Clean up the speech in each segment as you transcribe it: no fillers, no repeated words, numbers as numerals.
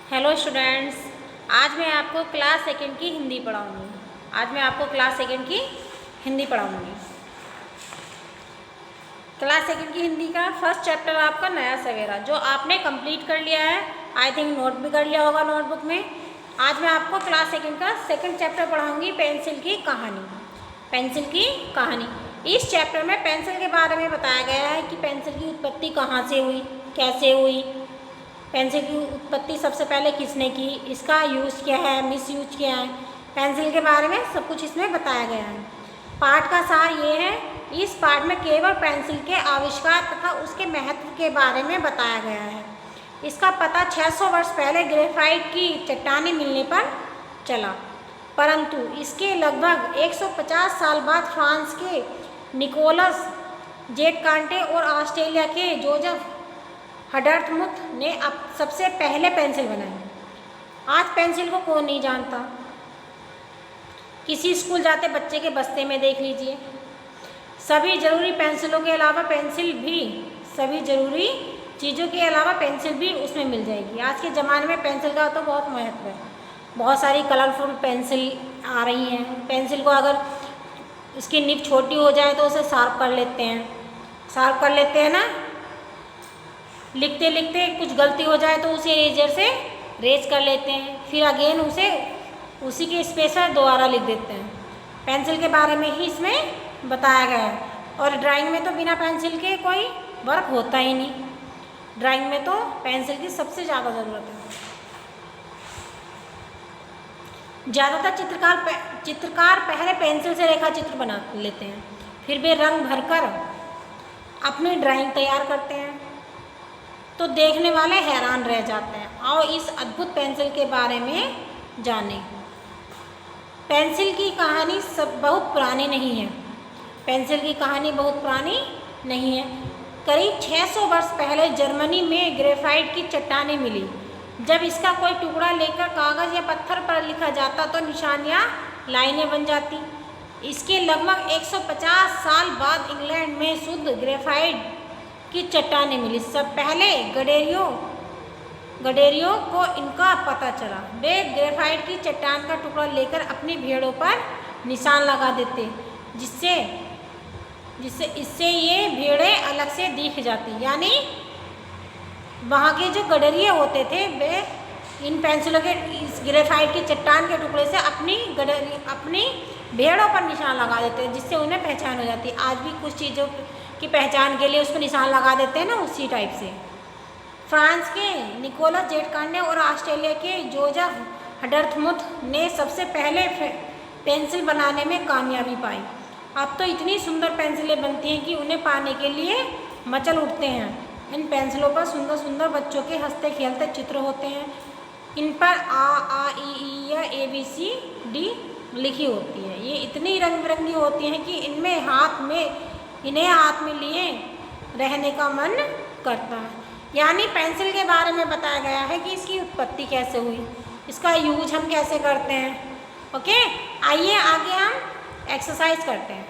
Hello students, आज मैं आपको क्लास सेकंड की हिंदी पढ़ाऊँगी। क्लास सेकंड की हिंदी का फर्स्ट चैप्टर आपका नया सवेरा, जो आपने कंप्लीट कर लिया है। आई थिंक नोट भी कर लिया होगा नोटबुक में। आज मैं आपको क्लास सेकंड का सेकंड चैप्टर पढ़ाऊँगी, पेंसिल की कहानी। इस चैप्टर में पेंसिल के बारे में बताया गया है कि पेंसिल की उत्पत्ति कहाँ से हुई, कैसे हुई, पेंसिल की उत्पत्ति सबसे पहले किसने की, इसका यूज़ क्या है, मिस यूज क्या है, पेंसिल के बारे में सब कुछ इसमें बताया गया है। पाठ का सार ये है, इस पाठ में केवल पेंसिल के आविष्कार तथा उसके महत्व के बारे में बताया गया है। इसका पता 600 वर्ष पहले ग्रेफाइट की चट्टानें मिलने पर चला, परंतु इसके लगभग 150 साल बाद फ्रांस के निकोलस जेटकांटे और ऑस्ट्रेलिया के जोसेफ हडर्टमुथ ने अब सबसे पहले पेंसिल बनाई। आज पेंसिल को कौन नहीं जानता। किसी स्कूल जाते बच्चे के बस्ते में देख लीजिए, सभी ज़रूरी पेंसिलों के अलावा सभी ज़रूरी चीज़ों के अलावा पेंसिल भी उसमें मिल जाएगी। आज के ज़माने में पेंसिल का तो बहुत महत्व है। बहुत सारी कलरफुल पेंसिल आ रही हैं। पेंसिल को अगर इसकी निब छोटी हो जाए तो उसे शार्प कर लेते हैं ना। लिखते लिखते कुछ गलती हो जाए तो उसे इरेजर से रेज कर लेते हैं, फिर अगेन उसी के स्पेस पर दोबारा लिख देते हैं। पेंसिल के बारे में ही इसमें बताया गया है। और ड्राइंग में तो बिना पेंसिल के कोई वर्क होता ही नहीं। ड्राइंग में तो पेंसिल की सबसे ज़्यादा ज़रूरत है। ज़्यादातर चित्रकार पहले पेंसिल से रेखा चित्र बना लेते हैं, फिर वे रंग भरकर अपनी ड्राइंग तैयार करते हैं, तो देखने वाले हैरान रह जाते हैं। आओ इस अद्भुत पेंसिल के बारे में जानें। पेंसिल की कहानी बहुत पुरानी नहीं है। करीब 600 वर्ष पहले जर्मनी में ग्रेफाइट की चट्टानें मिली। जब इसका कोई टुकड़ा लेकर कागज़ या पत्थर पर लिखा जाता तो निशान या लाइनें बन जाती। इसके लगभग 150 साल बाद इंग्लैंड में शुद्ध ग्रेफाइट की चट्टानें मिली। सब पहले गडेरियो को इनका पता चला। वे ग्रेफाइट की चट्टान का टुकड़ा लेकर अपनी भेड़ों पर निशान लगा देते, इससे ये भेड़ें अलग से दिख जाती। यानी वहाँ के जो गडरिये होते थे, वे इन पेंसिलों के इस ग्रेफाइट की चट्टान के टुकड़े से अपनी भेड़ों पर निशान लगा देते, जिससे उन्हें पहचान हो जाती। आज भी कुछ चीज़ों की पहचान के लिए उसको निशान लगा देते हैं ना, उसी टाइप से। फ्रांस के निकोलस जेटकांटे और ऑस्ट्रेलिया के जोसेफ हडर्टमुथ ने सबसे पहले पेंसिल बनाने में कामयाबी पाई। अब तो इतनी सुंदर पेंसिलें बनती हैं कि उन्हें पाने के लिए मचल उठते हैं। इन पेंसिलों पर सुंदर सुंदर बच्चों के हंसते खेलते चित्र होते हैं। इन पर आ ई ई या ABCD लिखी होती है। ये इतनी रंग बिरंगी होती हैं कि इन्हें हाथ में लिए रहने का मन करता है। यानी पेंसिल के बारे में बताया गया है कि इसकी उत्पत्ति कैसे हुई, इसका यूज हम कैसे करते हैं। ओके, आइए आगे हम एक्सरसाइज करते हैं।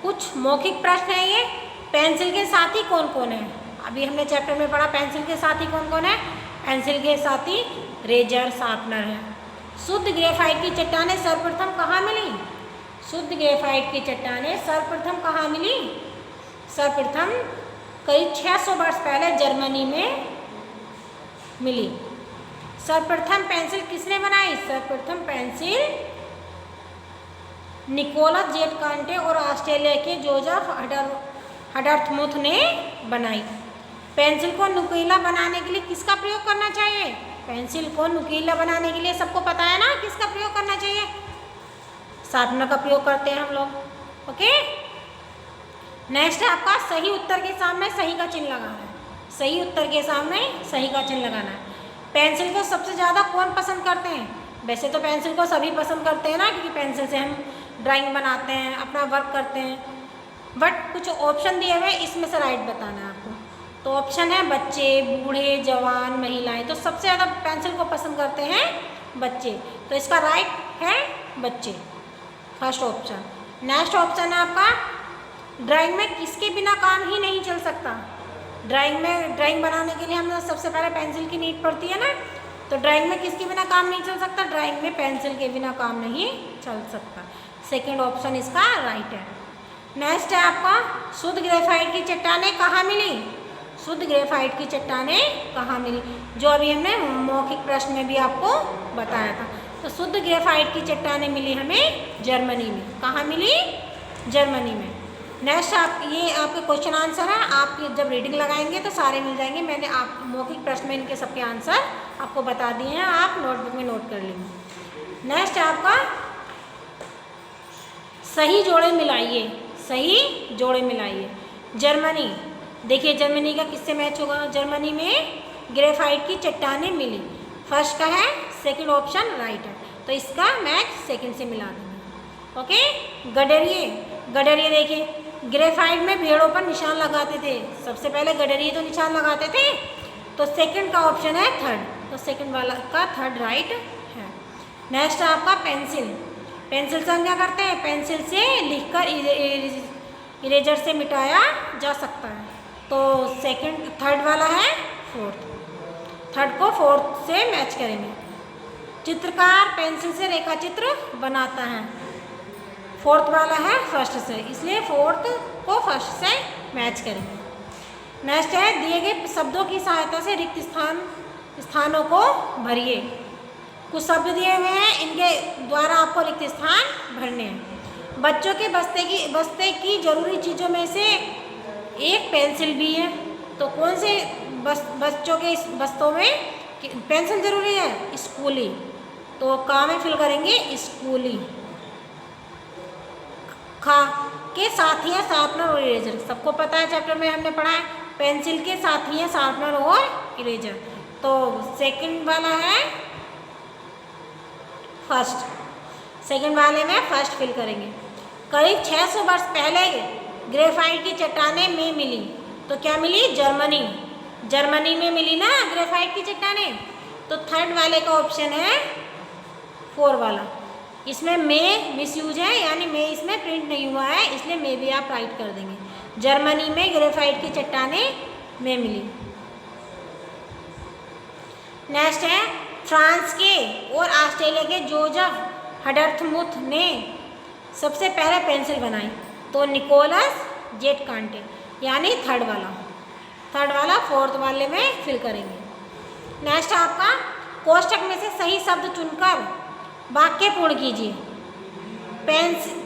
कुछ मौखिक प्रश्न है ये। पेंसिल के साथी कौन कौन है? अभी हमने चैप्टर में पढ़ा पेंसिल के साथी कौन कौन है। पेंसिल के साथी रेजर, शार्पनर है। शुद्ध ग्रेफाइट की चट्टानें सर्वप्रथम कहाँ मिली? सर्वप्रथम करीब 600 वर्ष पहले जर्मनी में मिली। सर्वप्रथम पेंसिल किसने बनाई? सर्वप्रथम पेंसिल निकोलस जेटकांटे और ऑस्ट्रेलिया के जोसेफ हडर्टमुथ ने बनाई। पेंसिल को नुकीला बनाने के लिए किसका प्रयोग करना चाहिए? पेंसिल को नुकीला बनाने के लिए सबको पता है ना किसका प्रयोग करना चाहिए? शार्पनर का प्रयोग करते हैं हम लोग। ओके, नेक्स्ट है आपका सही उत्तर के सामने सही का चिन्ह लगाना है। पेंसिल को सबसे ज़्यादा कौन पसंद करते हैं? वैसे तो पेंसिल को सभी पसंद करते हैं ना, क्योंकि पेंसिल से हम ड्राइंग बनाते हैं, अपना वर्क करते हैं। बट कुछ ऑप्शन दिए हुए, इसमें से राइट बताना है आपको। तो ऑप्शन है बच्चे, बूढ़े, जवान, महिलाएं। तो सबसे ज़्यादा पेंसिल को पसंद करते हैं बच्चे, तो इसका राइट है बच्चे, फर्स्ट ऑप्शन। नेक्स्ट ऑप्शन है आपका ड्राइंग में किसके बिना काम ही नहीं चल सकता? ड्राइंग बनाने के लिए हमें सबसे पहले पेंसिल की नीड पड़ती है ना, तो ड्राइंग में किसके बिना काम नहीं चल सकता, ड्राइंग में पेंसिल के बिना काम नहीं चल सकता। सेकंड ऑप्शन इसका राइट है। नेक्स्ट है आपका शुद्ध ग्रेफाइट की चट्टानें कहाँ मिली, शुद्ध ग्रेफाइट की चट्टानें कहाँ मिली, जो अभी हमने मौखिक प्रश्न में भी आपको बताया था। तो शुद्ध ग्रेफाइट की चट्टानें मिली हमें जर्मनी में, कहाँ मिली, जर्मनी में। नेक्स्ट ये आपके क्वेश्चन आंसर है, आप जब रीडिंग लगाएंगे तो सारे मिल जाएंगे। मैंने आप मौखिक प्रश्न में इनके सबके आंसर आपको बता दिए हैं, आप नोटबुक में नोट कर लेंगे। नेक्स्ट आपका सही जोड़े मिलाइए, सही जोड़े मिलाइए। जर्मनी, देखिए जर्मनी का किससे मैच होगा, जर्मनी में ग्रेफाइट की चट्टानें मिली, फर्स्ट का है, सेकंड ऑप्शन राइट है, तो इसका मैच सेकंड से मिला देंगे। ओके। गडरिये, गडरिये देखिए ग्रेफाइट में भेड़ों पर निशान लगाते थे, सबसे पहले गडरिये तो निशान लगाते थे, तो सेकंड का ऑप्शन है थर्ड, तो सेकंड वाला का थर्ड राइट है। नेक्स्ट आपका पेंसिल, पेंसिल से हम क्या करते हैं, पेंसिल से लिखकर इरेजर से मिटाया जा सकता है, तो सेकंड थर्ड वाला है फोर्थ, थर्ड को फोर्थ से मैच करेंगे। चित्रकार पेंसिल से रेखा चित्र बनाता है, फोर्थ वाला है फर्स्ट से, इसलिए फोर्थ को फर्स्ट से मैच करेंगे। नेक्स्ट है दिए गए शब्दों की सहायता से रिक्त स्थानों को भरिए। कुछ शब्द दिए हुए हैं, इनके द्वारा आपको रिक्त स्थान भरने हैं। बच्चों के बस्ते की जरूरी चीज़ों में से एक पेंसिल भी है, तो कौन से बच्चों के इस बस्तों में पेंसिल जरूरी है, स्कूली, तो का में फिल करेंगे स्कूली। खा के साथी हैं शार्पनर और इरेजर, सबको पता है चैप्टर में हमने पढ़ा है पेंसिल के साथी हैं शार्पनर और इरेजर, तो सेकंड वाला है फर्स्ट, सेकंड वाले में फर्स्ट फिल करेंगे। करीब 600 वर्ष पहले ग्रेफाइट की चट्टानें में मिली, तो क्या मिली, जर्मनी, जर्मनी में मिली ना ग्रेफाइट की चट्टानें, तो थर्ड वाले का ऑप्शन है फोर वाला। इसमें में मिसयूज है, यानी में इसमें प्रिंट नहीं हुआ है, इसलिए में भी आप राइट कर देंगे। जर्मनी में ग्रेफाइट की चट्टानें में मिली। नेक्स्ट है फ्रांस के और ऑस्ट्रेलिया के जोसेफ हडर्थमुथ ने सबसे पहले पेंसिल बनाई, तो निकोलस जेट कांटे, यानी थर्ड वाला फोर्थ वाले में फिल करेंगे। नेक्स्ट आपका कोष्ठक में से सही शब्द चुनकर वाक्य पूर्ण कीजिए।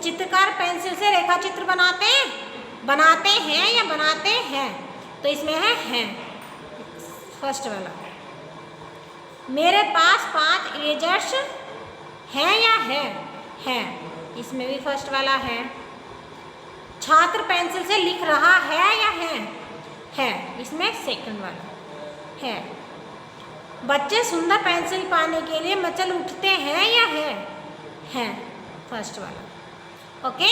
चित्रकार पेंसिल से रेखा चित्र बनाते हैं या बनाते हैं, तो इसमें है फर्स्ट वाला। मेरे पास 5 इरेजर्स हैं या है, इसमें भी फर्स्ट वाला है। छात्र पेंसिल से लिख रहा है या है, इसमें सेकंड वाला है। बच्चे सुंदर पेंसिल पाने के लिए मचल उठते हैं या है फर्स्ट वाला। ओके,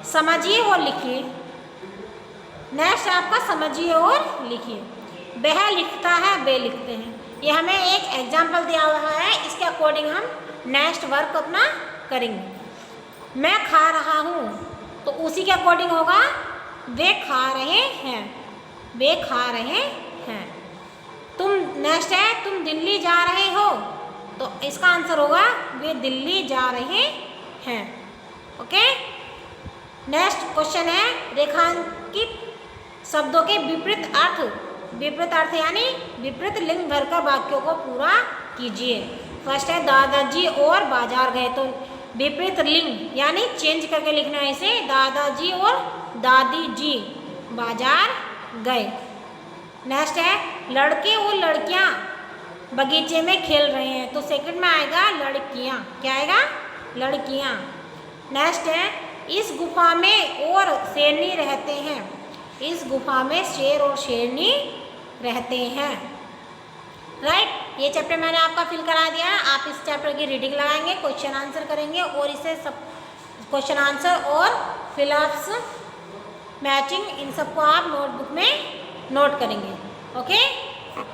समझिए और लिखिए। नेक्स्ट आपका समझिए और लिखिए। वह लिखता है, वे लिखते हैं, ये हमें एक एग्जाम्पल दिया हुआ है, इसके अकॉर्डिंग हम नेक्स्ट वर्क अपना करेंगे। मैं खा रहा हूँ, तो उसी के अकॉर्डिंग होगा वे खा रहे हैं, वे खा रहे हैं। तुम नेक्स्ट है तुम दिल्ली जा रहे हो, तो इसका आंसर होगा वे दिल्ली जा रहे हैं। ओके। नेक्स्ट क्वेश्चन है रेखांकित शब्दों के विपरीत अर्थ यानी विपरीत लिंग भरकर वाक्यों को पूरा कीजिए। फर्स्ट है दादाजी और बाजार गए, तो विपरीत लिंग यानी चेंज करके लिखना है इसे, दादाजी और दादी जी बाजार गए। नेक्स्ट है लड़के और लड़कियां बगीचे में खेल रहे हैं, तो सेकंड में आएगा लड़कियां, क्या आएगा, लड़कियां। नेक्स्ट है इस गुफा में और शेरनी रहते हैं, इस गुफा में शेर और शेरनी रहते हैं। राइट, ये चैप्टर मैंने आपका फिल करा दिया। आप इस चैप्टर की रीडिंग लगाएंगे, क्वेश्चन आंसर करेंगे और इसे सब क्वेश्चन आंसर और फिलअप्स मैचिंग इन सबको आप नोटबुक में नोट करेंगे। Okay,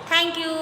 thank you.